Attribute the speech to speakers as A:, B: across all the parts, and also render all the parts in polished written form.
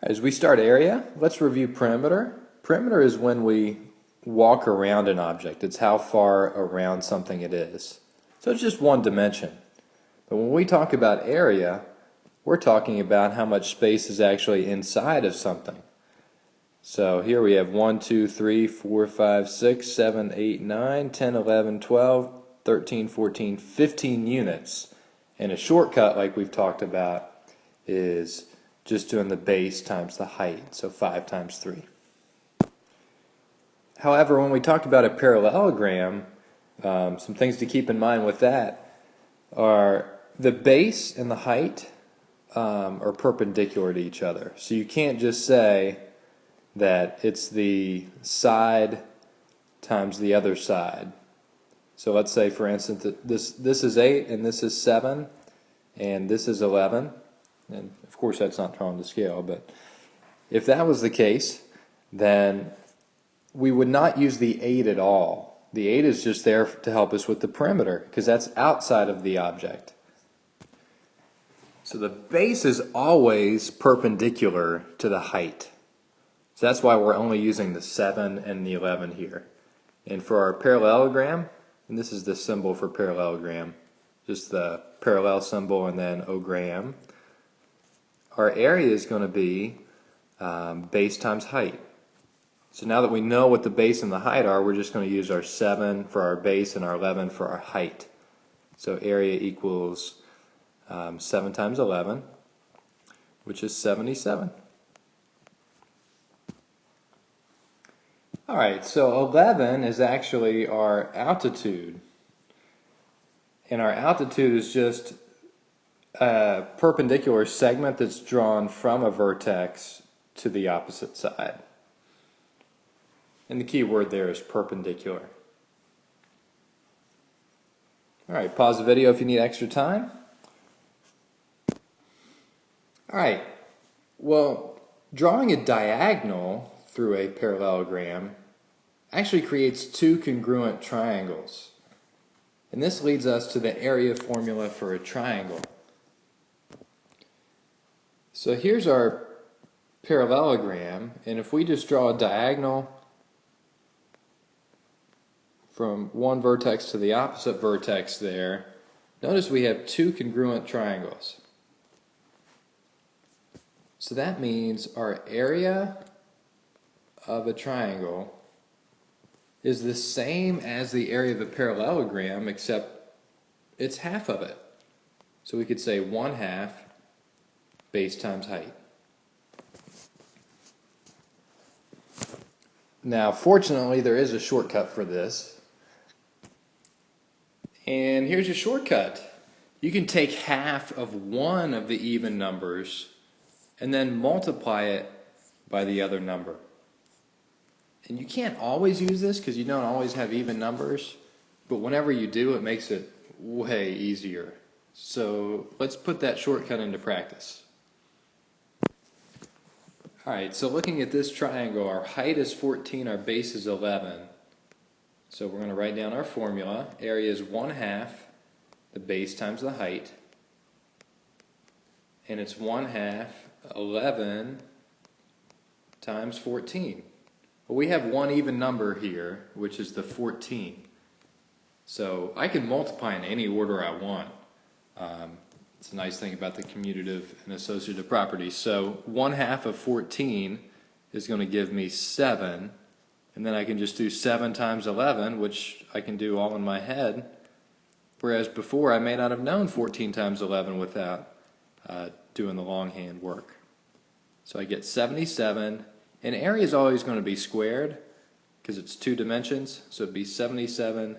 A: As we start area, let's review perimeter. Perimeter is when we walk around an object. It's how far around something it is. So it's just one dimension. But when we talk about area, we're talking about how much space is actually inside of something. So here we have 1, 2, 3, 4, 5, 6, 7, 8, 9, 10, 11, 12, 13, 14, 15 units. And a shortcut, like we've talked about, is just doing the base times the height, so 5 times 3. However, when we talk about a parallelogram, some things to keep in mind with that are the base and the height are perpendicular to each other. So you can't just say that it's the side times the other side. So let's say, for instance, that this is 8 and this is 7 and this is 11. And of course that's not drawn to scale, but if that was the case, then we would not use the 8 at all. The 8 is just there to help us with the perimeter, because that's outside of the object. So the base is always perpendicular to the height. So that's why we're only using the 7 and the 11 here. And for our parallelogram, and this is the symbol for parallelogram, just the parallel symbol and then ogram, our area is going to be base times height. So now that we know what the base and the height are, we're just going to use our 7 for our base and our 11 for our height. So area equals 7 times 11, which is 77. Alright, so 11 is actually our altitude. And our altitude is just a perpendicular segment that's drawn from a vertex to the opposite side. And the key word there is perpendicular. Alright, pause the video if you need extra time. Alright, well, drawing a diagonal through a parallelogram actually creates two congruent triangles. And this leads us to the area formula for a triangle. So here's our parallelogram, and if we just draw a diagonal from one vertex to the opposite vertex there, notice we have two congruent triangles. So that means our area of a triangle is the same as the area of a parallelogram, except it's half of it. So we could say 1/2 base times height. Now, fortunately, there is a shortcut for this. And here's your shortcut. You can take half of one of the even numbers and then multiply it by the other number. And you can't always use this because you don't always have even numbers, but whenever you do, it makes it way easier. So let's put that shortcut into practice. Alright, so looking at this triangle, our height is 14, our base is 11. So we're going to write down our formula. Area is 1/2 the base times the height. And it's 1/2 11 times 14. Well, we have one even number here, which is the 14. So I can multiply in any order I want. It's a nice thing about the commutative and associative properties. So 1/2 of 14 is going to give me 7. And then I can just do 7 times 11, which I can do all in my head. Whereas before I may not have known 14 times 11 without doing the longhand work. So I get 77. And area is always going to be squared because it's 2 dimensions. So it'd be 77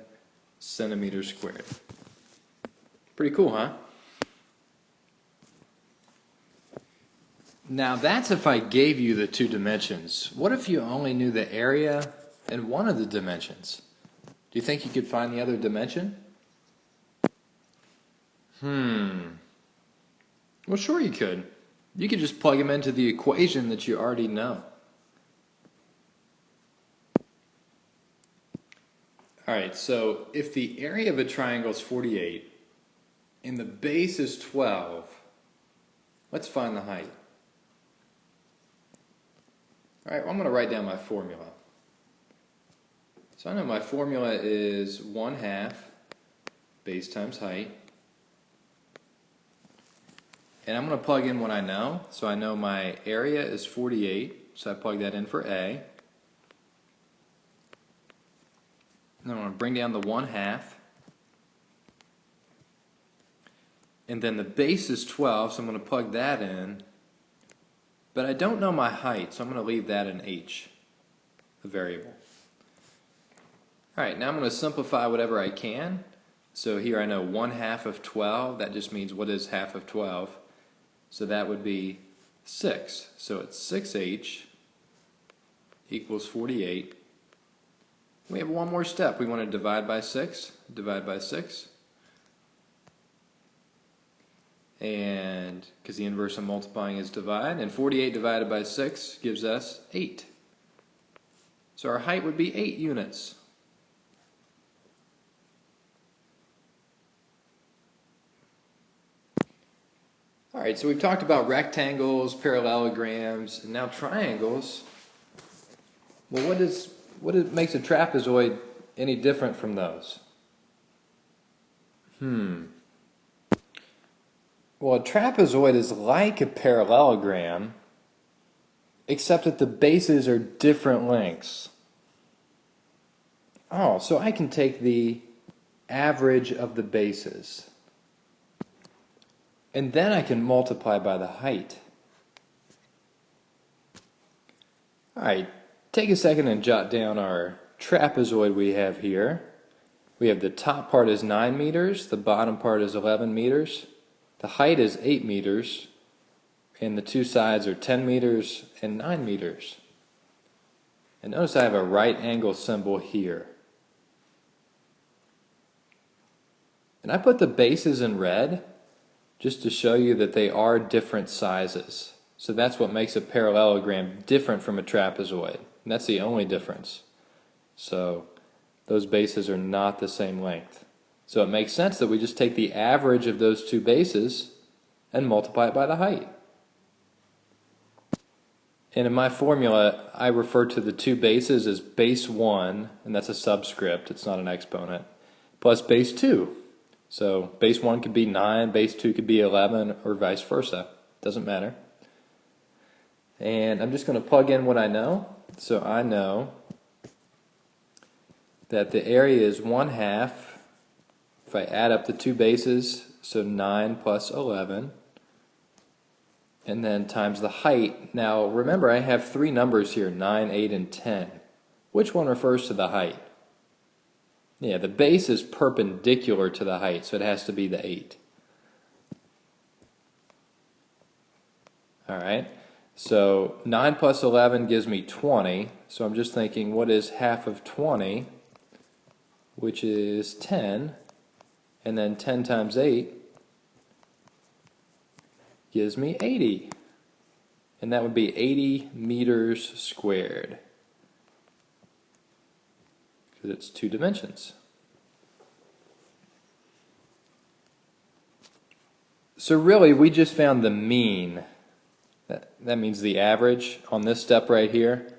A: centimeters squared. Pretty cool, huh? Now that's if I gave you the 2 dimensions. What if you only knew the area and one of the dimensions? Do you think you could find the other dimension? Well, sure you could. You could just plug them into the equation that you already know. Alright, so if the area of a triangle is 48 and the base is 12, let's find the height. All right, well, I'm going to write down my formula. So I know my formula is 1/2 base times height. And I'm going to plug in what I know. So I know my area is 48, so I plug that in for A. And I'm going to bring down the 1/2. And then the base is 12, so I'm going to plug that in. But I don't know my height, so I'm going to leave that in H, the variable. All right, now I'm going to simplify whatever I can. So here I know 1/2 of 12. That just means what is half of 12? So that would be 6. So it's 6H equals 48. We have one more step. We want to divide by 6. Divide by 6. And because the inverse of multiplying is divide. And 48 divided by 6 gives us 8. So our height would be 8 units. All right, so we've talked about rectangles, parallelograms, and now triangles. Well, what makes a trapezoid any different from those? Well, a trapezoid is like a parallelogram, except that the bases are different lengths. Oh, so I can take the average of the bases. And then I can multiply by the height. All right, take a second and jot down our trapezoid we have here. We have the top part is 9 meters, the bottom part is 11 meters, the height is 8 meters, and the two sides are 10 meters and 9 meters. And notice I have a right angle symbol here. And I put the bases in red just to show you that they are different sizes. So that's what makes a parallelogram different from a trapezoid. And that's the only difference. So those bases are not the same length. So it makes sense that we just take the average of those two bases and multiply it by the height. And in my formula, I refer to the two bases as base 1, and that's a subscript, it's not an exponent, plus base 2. So base 1 could be 9, base 2 could be 11, or vice versa. Doesn't matter. And I'm just going to plug in what I know. So I know that the area is 1/2. If I add up the two bases, so 9 plus 11, and then times the height. Now remember, I have three numbers here, 9, 8, and 10. Which one refers to the height? Yeah, the base is perpendicular to the height, so it has to be the 8. All right, so 9 plus 11 gives me 20, so I'm just thinking, what is half of 20, which is 10, and then 10 times 8 gives me 80, and that would be 80 meters squared. Because it's two dimensions. So really, we just found the mean. That means the average on this step right here.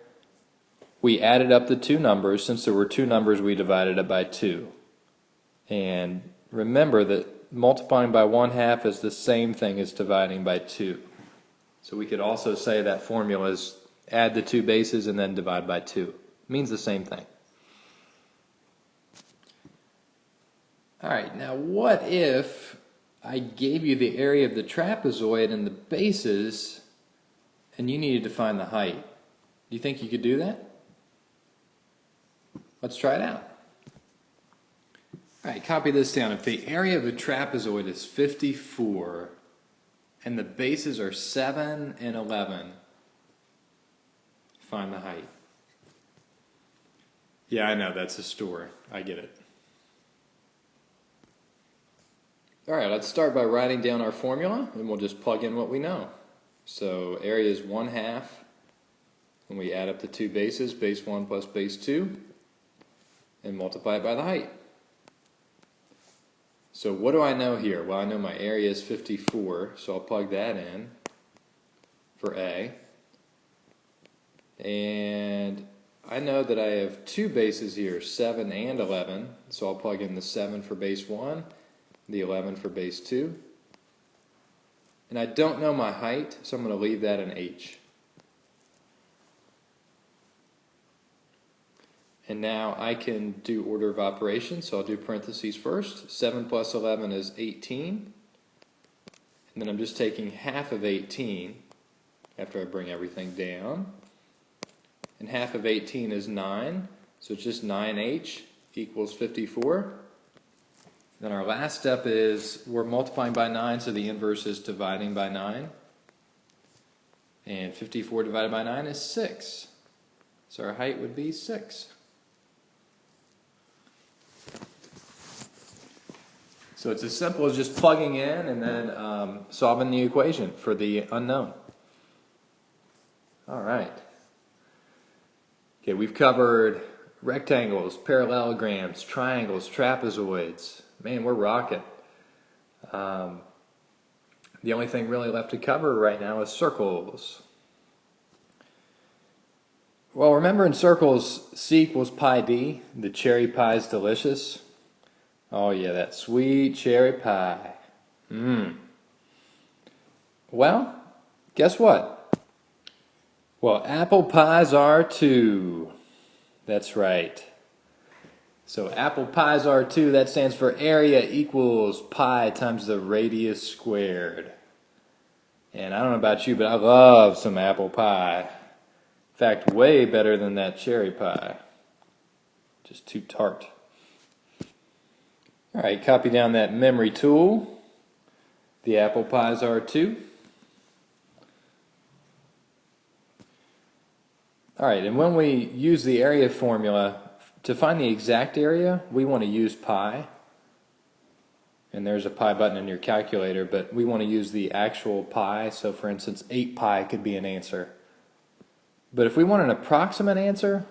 A: We added up the two numbers. Since there were two numbers, we divided it by 2. And remember that multiplying by 1/2 is the same thing as dividing by 2. So we could also say that formula is add the two bases and then divide by 2. It means the same thing. All right, now what if I gave you the area of the trapezoid and the bases, and you needed to find the height? Do you think you could do that? Let's try it out. All right, copy this down. If the area of the trapezoid is 54 and the bases are 7 and 11, find the height. Yeah, I know, that's a store. I get it. All right, let's start by writing down our formula, and we'll just plug in what we know. So area is 1/2, and we add up the two bases, base 1 plus base 2, and multiply it by the height. So what do I know here? Well, I know my area is 54, so I'll plug that in for A. And I know that I have two bases here, 7 and 11, so I'll plug in the 7 for base 1, the 11 for base 2. And I don't know my height, so I'm going to leave that in H. And now I can do order of operations, so I'll do parentheses first. 7 plus 11 is 18. And then I'm just taking half of 18 after I bring everything down. And half of 18 is 9, so it's just 9H equals 54. Then our last step is we're multiplying by 9, so the inverse is dividing by 9. And 54 divided by 9 is 6. So our height would be 6. So it's as simple as just plugging in and then solving the equation for the unknown. All right. Okay, we've covered rectangles, parallelograms, triangles, trapezoids. Man, we're rocking. The only thing really left to cover right now is circles. Well, remember in circles, C equals pi d. The cherry pie is delicious. Oh yeah, that sweet cherry pie. Well, guess what? Well, apple pies are too. That's right. So apple pies are too. That stands for area equals pi times the radius squared. And I don't know about you, but I love some apple pie. In fact, way better than that cherry pie. Just too tart. All right, copy down that memory tool. The apple pies are too. All right, and when we use the area formula, to find the exact area, we want to use pi. And there's a pi button in your calculator, but we want to use the actual pi. So for instance, 8 pi could be an answer. But if we want an approximate answer,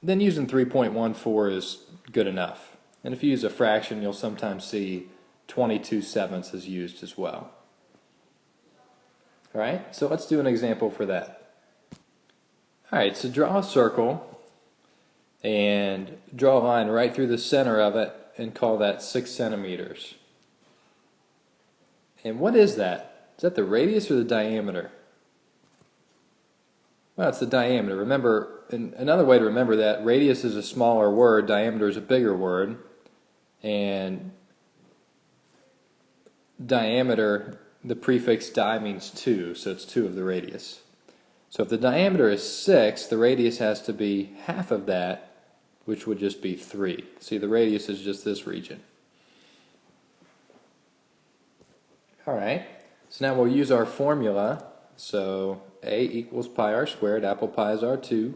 A: then using 3.14 is good enough. And if you use a fraction, you'll sometimes see 22/7 is used as well. All right, so let's do an example for that. All right, so draw a circle and draw a line right through the center of it and call that 6 centimeters. And what is that? Is that the radius or the diameter? Well, it's the diameter. Remember, another way to remember that, radius is a smaller word, diameter is a bigger word, and diameter, the prefix di means 2, so it's 2 of the radius. So if the diameter is 6, the radius has to be half of that, which would just be 3. See, the radius is just this region. All right, so now we'll use our formula. So A equals pi r squared, apple pies are 2.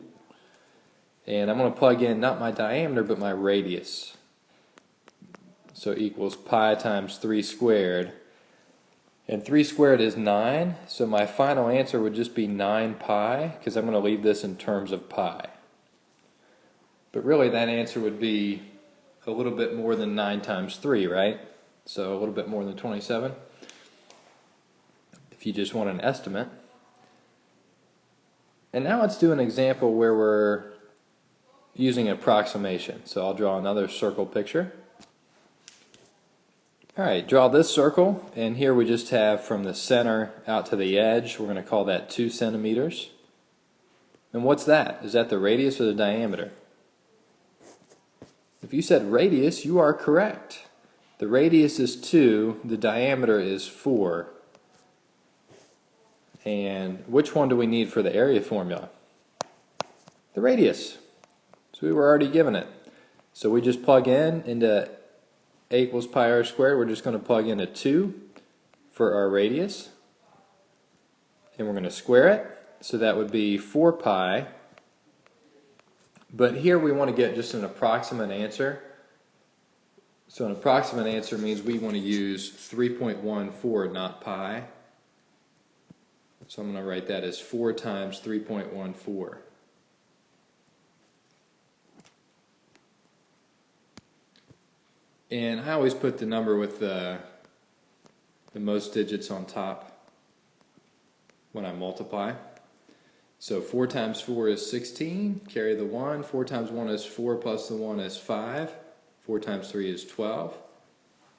A: And I'm going to plug in not my diameter, but my radius. So equals pi times 3 squared. And 3 squared is 9, so my final answer would just be 9 pi, because I'm going to leave this in terms of pi. But really that answer would be a little bit more than 9 times 3, right? So a little bit more than 27, if you just want an estimate. And now let's do an example where we're using approximation. So I'll draw another circle picture. Alright, draw this circle, and here we just have from the center out to the edge, we're going to call that 2 centimeters. And what's that? Is that the radius or the diameter? If you said radius, you are correct. The radius is 2, the diameter is 4. And which one do we need for the area formula? The radius. So we were already given it. So we just plug in into A equals pi r squared. We're just going to plug in a 2 for our radius. And we're going to square it. So that would be 4 pi. But here we want to get just an approximate answer. So an approximate answer means we want to use 3.14, not pi. So I'm going to write that as 4 times 3.14. And I always put the number with the most digits on top when I multiply. So 4 times 4 is 16, carry the 1. 4 times 1 is 4 plus the 1 is 5. 4 times 3 is 12.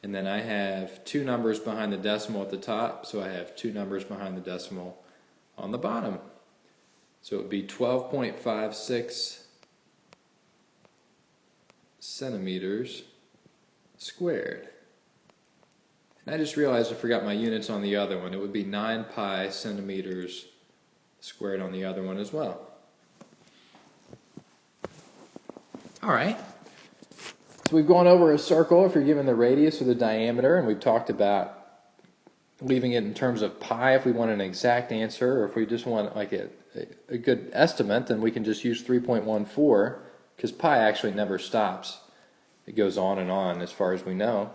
A: And then I have 2 numbers behind the decimal at the top, so I have 2 numbers behind the decimal on the bottom. So it would be 12.56 centimeters squared. And I just realized I forgot my units on the other one. It would be 9 pi centimeters squared on the other one as well. Alright, so we've gone over a circle if you're given the radius or the diameter, and we've talked about leaving it in terms of pi if we want an exact answer, or if we just want like a good estimate, then we can just use 3.14, because pi actually never stops. It goes on and on as far as we know.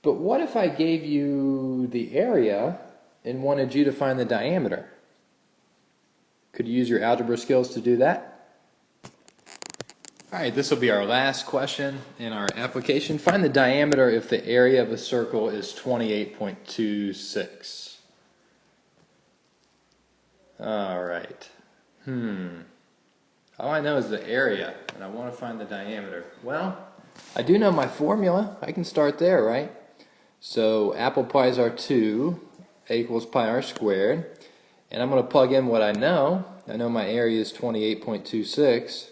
A: But what if I gave you the area and wanted you to find the diameter? Could you use your algebra skills to do that? Alright, this will be our last question in our application. Find the diameter if the area of a circle is 28.26. Alright. All I know is the area, and I want to find the diameter. Well, I do know my formula. I can start there, right? So apple pies are 2, a equals pi r squared. And I'm going to plug in what I know. I know my area is 28.26.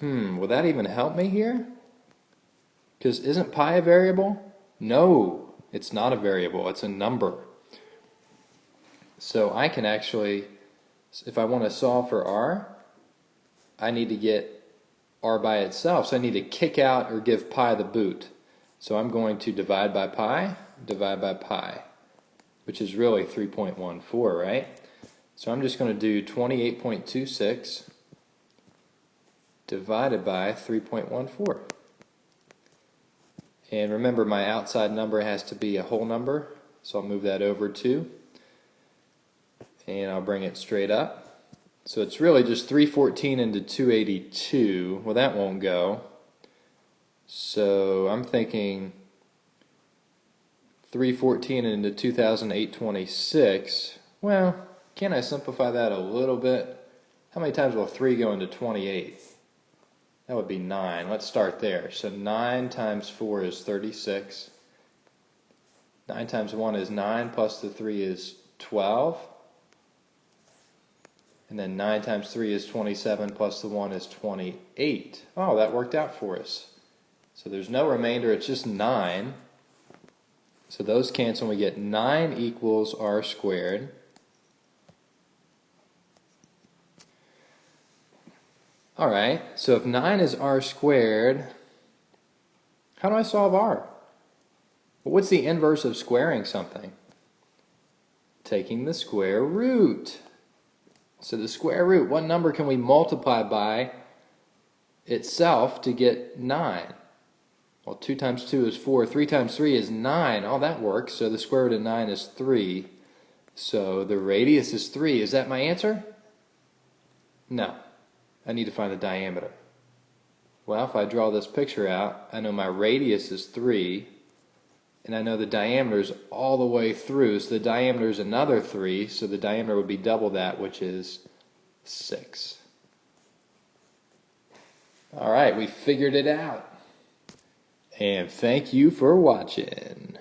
A: Will that even help me here? Because isn't pi a variable? No, it's not a variable. It's a number. So I can actually, if I want to solve for r, I need to get r by itself. So I need to kick out or give pi the boot. So I'm going to divide by pi, which is really 3.14, right? So I'm just going to do 28.26 divided by 3.14. And remember, my outside number has to be a whole number, so I'll move that over 2. And I'll bring it straight up. So it's really just 314 into 282. Well, that won't go. So I'm thinking 314 into 2,826. Well, can I simplify that a little bit? How many times will 3 go into 28? That would be 9. Let's start there. So 9 times 4 is 36. 9 times 1 is 9, plus the 3 is 12. And then 9 times 3 is 27, plus the 1 is 28. Oh, that worked out for us. So there's no remainder, it's just 9. So those cancel, and we get 9 equals r squared. Alright, so if 9 is r squared, how do I solve r? Well, what's the inverse of squaring something? Taking the square root. So the square root, what number can we multiply by itself to get 9? Well, 2 times 2 is 4. 3 times 3 is 9. Oh, that works. So the square root of 9 is 3. So the radius is 3. Is that my answer? No. I need to find the diameter. Well, if I draw this picture out, I know my radius is 3. And I know the diameter is all the way through. So the diameter is another 3. So the diameter would be double that, which is 6. All right, we figured it out. And thank you for watching.